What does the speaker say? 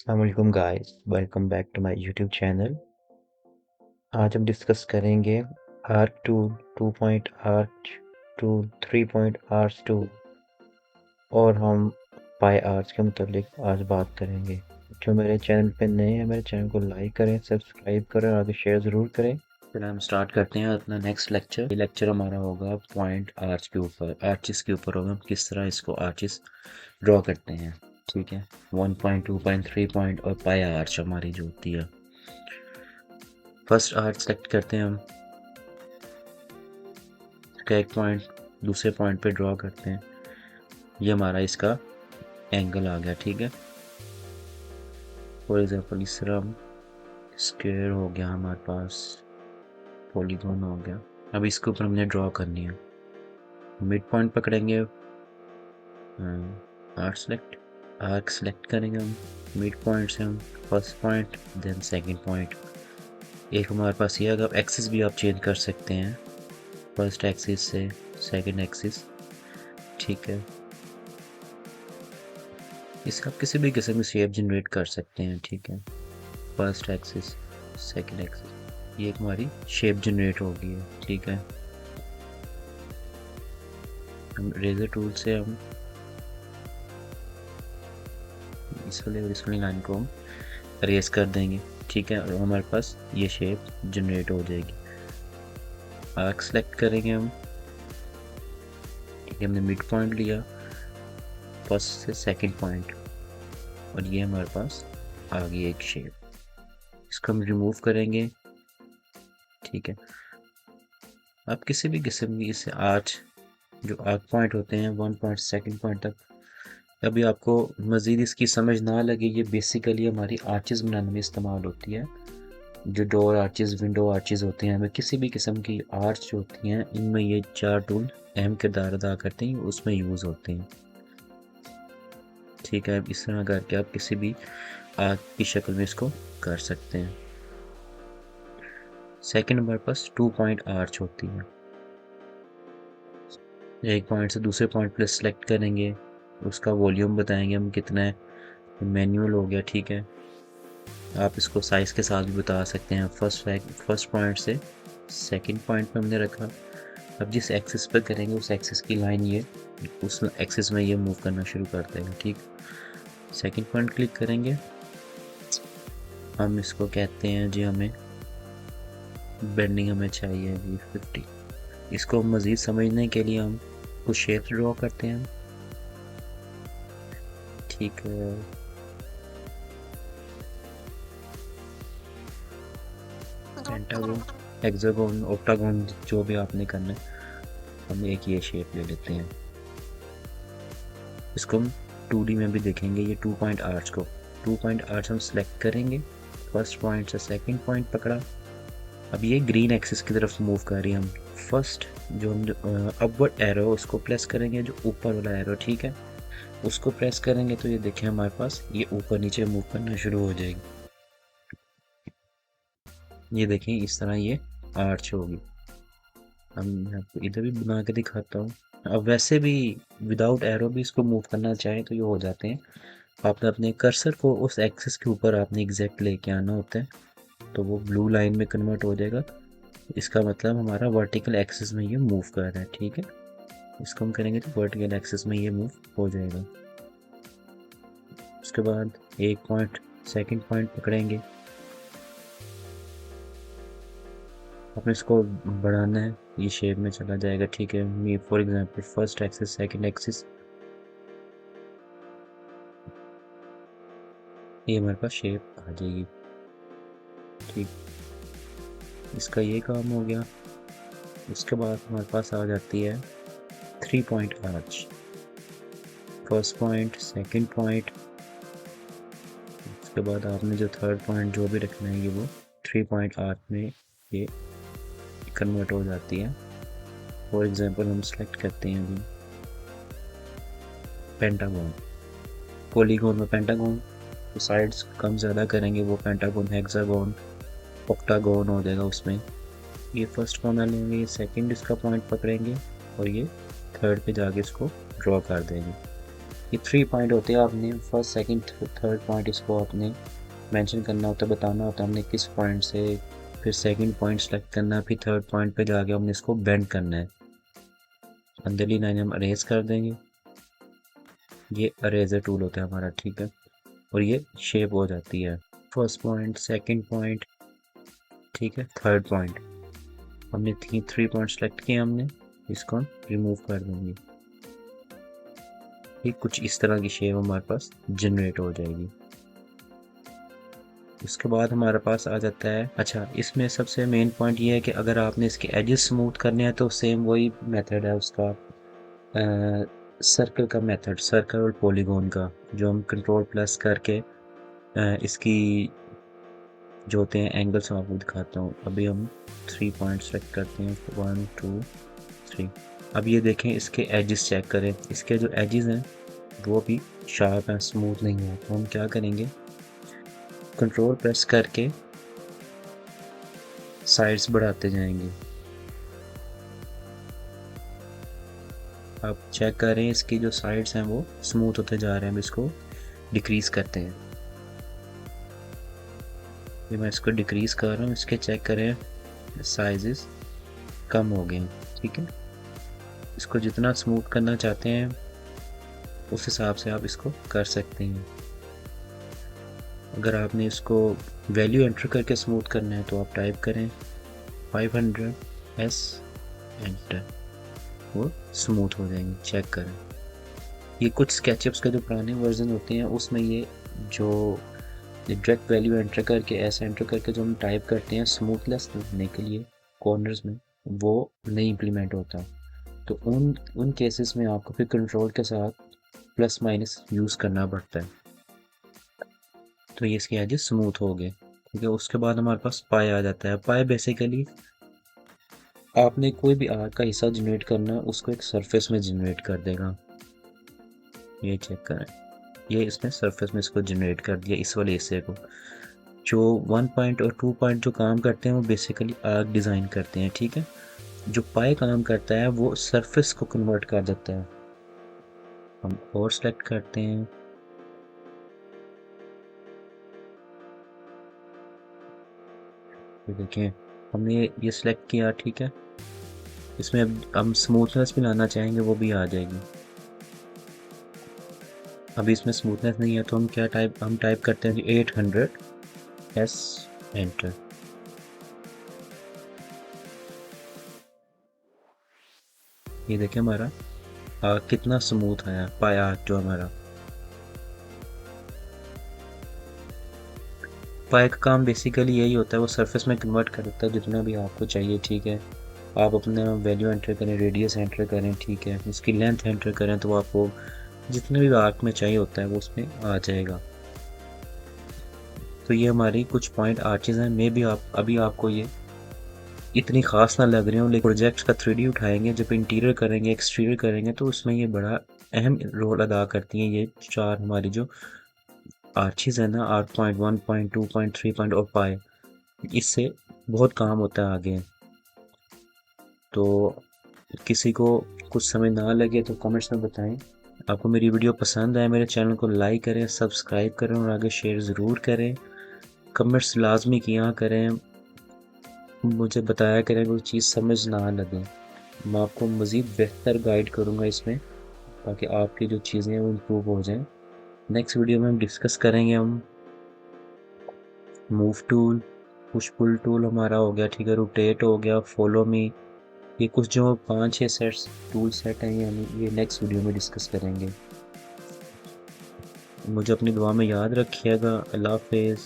अस्सलामुअलैकुम guys, welcome back to my YouTube channel. आज हम डिस्कस करेंगे arc tool, 2 point arch tool, 3 point arch tool और हम पाई आर्च के मुतालिक आज बात करेंगे। जो मेरे चैनल पे नए हैं मेरे चैनल को लाइक करें, सब्सक्राइब करें और आगे शेयर ज़रूर करें। फिर हम स्टार्ट करते हैं अपना नेक्स्ट लेक्चर। ये लेक्चर हमारा होगा पॉइंट आर्च के ऊपर, आर्चिस के ऊपर होगा, किस तरह इसको आर्चिस ड्रॉ करते हैं। ठीक है, 1 पॉइंट, 2 पॉइंट, 3 पॉइंट और पाई आर्च हमारी जो होती है। फर्स्ट आर्च सेलेक्ट करते हैं हम, इसका एक पॉइंट दूसरे पॉइंट पे ड्रॉ करते हैं। ये हमारा इसका एंगल आ गया। ठीक है, फॉर एग्जांपल इस तरह हम स्क्वायर हो गया हमारे पास, पॉलीगॉन हो गया। अब इसके ऊपर हमने ड्रॉ करनी है। मिड पॉइंट पकड़ेंगे, आर्क सेलेक्ट करेंगे हम, मिड पॉइंट से हम first point then second point. एक हमारे पास ये, अगर एक्सिस भी आप चेंज कर सकते हैं, फर्स्ट एक्सिस से सेकंड एक्सिस। ठीक है, इससे आप किसी भी किस्म की शेप जनरेट कर सकते हैं। ठीक है, फर्स्ट एक्सिस सेकंड एक्सिस, ये एक हमारी शेप जनरेट हो गई है। ठीक है, हम रेजर टूल से हम इस वाली लाइन को हम रेस कर देंगे। ठीक है, और हमारे पास ये शेप जनरेट हो जाएगी। आर्क सेलेक्ट करेंगे हम, ठीक है, हमने मिड पॉइंट लिया फर्स्ट से सेकंड पॉइंट और ये हमारे पास आ गई एक शेप। इसको हम रिमूव करेंगे। ठीक है, आप किसी भी किस्म की इसे आर्च, जो आर्क पॉइंट होते हैं 1 पॉइंट सेकंड पॉइंट तक, अभी आपको मज़ीद इसकी समझ ना लगे, ये बेसिकली हमारी आर्चेस बनाने में इस्तेमाल होती है। जो डोर आर्चेस, विंडो आर्चेस होते हैं, हमें किसी भी किस्म की आर्च जो होती हैं, इनमें ये 4 टूल अहम किरदार अदा करते हैं, उसमें यूज़ होते हैं। ठीक है, इस तरह करके आप किसी भी आर्क की शक्ल में इसको कर सकते हैं। सेकंड हमारे पास 2 पॉइंट आर्च होती है। एक पॉइंट से दूसरे पॉइंट पर सेलेक्ट करेंगे, उसका वॉल्यूम बताएंगे हम कितना है, मैनुअल हो गया। ठीक है, आप इसको साइज़ के साथ भी बता सकते हैं। फर्स्ट पॉइंट से सेकंड पॉइंट पे हमने रखा। अब जिस एक्सिस पर करेंगे उस एक्सिस की लाइन ये उस एक्सिस में ये मूव करना शुरू कर देगा। ठीक, सेकंड पॉइंट क्लिक करेंगे, हम इसको कहते हैं जी, हमें बेंडिंग हमें चाहिए जी 50। इसको मज़ीद समझने के लिए हम कुछ शेप्स ड्रॉ करते हैं। ठीक है, पेंटागन, हेक्सागोन, ऑक्टागोन, जो भी आपने करना है, हम एक ये शेप ले लेते हैं। इसको हम 2D में भी देखेंगे। ये 2 पॉइंट आर्च को 2 पॉइंट आर्च हम सेलेक्ट करेंगे, फर्स्ट पॉइंट से सेकंड पॉइंट पकड़ा। अब ये ग्रीन एक्सिस की तरफ मूव कर रही है। हम फर्स्ट जो हम अपवर्ड एरो उसको प्रेस करेंगे, जो ऊपर वाला एरो, ठीक है, उसको प्रेस करेंगे तो ये देखें हमारे पास ये ऊपर नीचे मूव करना शुरू हो जाएगी। ये देखें इस तरह ये आर्च होगी। हम आपको इधर भी बना के दिखाता हूँ। अब वैसे भी विदाउट एरो भी इसको मूव करना चाहे तो ये हो जाते हैं। आपने अपने कर्सर को उस एक्सिस के ऊपर आपने एग्जैक्ट लेके आना होता है, तो वो ब्लू लाइन में कन्वर्ट हो जाएगा। इसका मतलब हमारा वर्टिकल एक्सिस में ये मूव कर रहा है। ठीक है, इसको हम करेंगे तो वर्टिकल एक्सिस में ये मूव हो जाएगा। उसके बाद एक पॉइंट सेकंड पॉइंट पकड़ेंगे, आपने इसको बढ़ाना है, ये शेप में चला जाएगा। ठीक है, ये for example first axis second axis, ये हमारे पास शेप आ जाएगी। ठीक, इसका ये काम हो गया। उसके बाद हमारे पास आ जाती है 3 point arch, first point second point, उसके बाद आपने जो थर्ड पॉइंट जो भी रखना है ये वो 3 पॉइंट आर्च में ये कन्वर्ट हो जाती है। फॉर एग्जांपल हम सेलेक्ट करते हैं अभी पेंटागन, पॉलीगॉन में पेंटागन, तो साइड्स कम ज़्यादा करेंगे वो पेंटागन, हेक्सागन, ऑक्टागन हो जाएगा उसमें। ये फर्स्ट कॉर्नर लेंगे, सेकंड इसका पॉइंट पकड़ेंगे और ये थर्ड पे जाके इसको ड्रॉ कर देंगे। ये 3 पॉइंट होते हैं, आपने फर्स्ट सेकंड थर्ड पॉइंट इसको आपने मेंशन करना होता है, बताना होता है हमने किस पॉइंट से, फिर सेकंड पॉइंट सेलेक्ट करना है, फिर थर्ड पॉइंट पे जाके हमने इसको बेंड करना है। अंदरली लाइन हम अरेज कर देंगे, ये अरेजर टूल होता है हमारा, ठीक है, और ये शेप हो जाती है फर्स्ट पॉइंट, सेकंड पॉइंट, ठीक है, थर्ड पॉइंट। हमने 3 पॉइंट सेलेक्ट किए, हमने इसको हम रिमूव कर देंगे। ये कुछ इस तरह की शेप हमारे पास जनरेट हो जाएगी। उसके बाद हमारे पास आ जाता है, अच्छा इसमें सबसे मेन पॉइंट ये है कि अगर आपने इसके एजेस स्मूथ करने हैं तो सेम वही मेथड है उसका, सर्कल का मेथड, सर्कल और पॉलीगॉन का, जो हम कंट्रोल प्लस करके इसकी जो होते हैं एंगल्स मैं आपको दिखाता हूँ। अभी हम 3 पॉइंट सेलेक्ट करते हैं, 1 2 3। अब ये देखें, इसके एजेस चेक करें, इसके जो एजेस हैं वो भी शार्प हैं, स्मूथ नहीं है। तो हम क्या करेंगे, कंट्रोल प्रेस करके साइड्स बढ़ाते जाएंगे। आप चेक करें, इसकी जो साइड्स हैं वो स्मूथ होते जा रहे हैं। अब इसको डिक्रीज करते हैं, ये मैं इसको डिक्रीज कर रहा हूँ, इसके चेक करें साइजेस कम हो गए, ठीक है। इसको जितना स्मूथ करना चाहते हैं उस हिसाब से आप इसको कर सकते हैं। अगर आपने इसको वैल्यू एंटर करके स्मूथ करना है तो आप टाइप करें 500S एंटर, वो स्मूथ हो जाएंगे, चेक करें। ये कुछ स्केचअप्स के जो पुराने वर्जन होते हैं उसमें ये जो डायरेक्ट वैल्यू एंटर करके, ऐसे एंटर करके जो हम टाइप करते हैं स्मूथनेस लाने के लिए कॉर्नर्स में, वो नहीं इम्प्लीमेंट होता। तो उन केसेस में आपको फिर कंट्रोल के साथ प्लस माइनस यूज़ करना पड़ता है। तो ये इसके एजेस स्मूथ हो गए, ठीक है। उसके बाद हमारे पास पाई आ जाता है। पाई बेसिकली आपने कोई भी आर्ट का हिस्सा जनरेट करना है, उसको एक सरफेस में जनरेट कर देगा। ये चेक करें, ये इसने सरफेस में इसको जनरेट कर दिया, इस वाले हिस्से को। जो 1 पॉइंट और 2 पॉइंट जो काम करते हैं वो बेसिकली आर्क डिज़ाइन करते हैं, ठीक है। जो पाई काम करता है वो सरफेस को कन्वर्ट कर देता है। हम और सेलेक्ट करते हैं, ये देखें हमने ये सिलेक्ट किया, ठीक है। इसमें अब हम स्मूथनेस भी लाना चाहेंगे वो भी आ जाएगी। अभी इसमें स्मूथनेस नहीं है तो हम क्या टाइप करते हैं 800S एंटर। ये देखिए हमारा कितना स्मूथ आया पाया जो हमारा। पाया का काम बेसिकली यही होता है, वो सरफेस में कन्वर्ट कर देता है जितना भी आपको चाहिए, ठीक है। आप अपने वैल्यू एंटर करें, रेडियस एंटर करें, ठीक है, उसकी लेंथ एंटर करें तो आपको जितने भी आर्क में चाहिए होता है वो उसमें आ जाएगा। तो ये हमारी कुछ पॉइंट आर्चेज हैं। मे भी अभी आपको ये इतनी ख़ास ना लग रही हो, लेकिन प्रोजेक्ट का 3D उठाएंगे, जब इंटीरियर करेंगे, एक्सटीरियर करेंगे तो उसमें ये बड़ा अहम रोल अदा करती हैं। ये 4 हमारी जो आर्चेज है ना, 8 पॉइंट, 1 पॉइंट, 2 पॉइंट, 3 पॉइंट और पाए, इससे बहुत काम होता है आगे। तो किसी को कुछ समझ ना लगे तो कमेंट्स में बताएं। आपको मेरी वीडियो पसंद आए, मेरे चैनल को लाइक करें, सब्सक्राइब करें और आगे शेयर ज़रूर करें। कमेंट्स लाजमी किया करें, मुझे बताया करें कोई चीज़ समझ ना लगे, मैं आपको मज़ीद बेहतर गाइड करूँगा इसमें, ताकि आपकी जो चीज़ें हैं वो इम्प्रूव हो जाएं। नेक्स्ट वीडियो में हम डिस्कस करेंगे, हम move tool, push pull tool हमारा हो गया, ठीक है, रोटेट हो गया, फॉलो मी, ये कुछ जो 5-6 सेट्स टूल सेट हैं, यानी ये नेक्स्ट वीडियो में डिस्कस करेंगे। मुझे अपनी दुआ में याद रखिएगा। अल्लाह हाफिज़।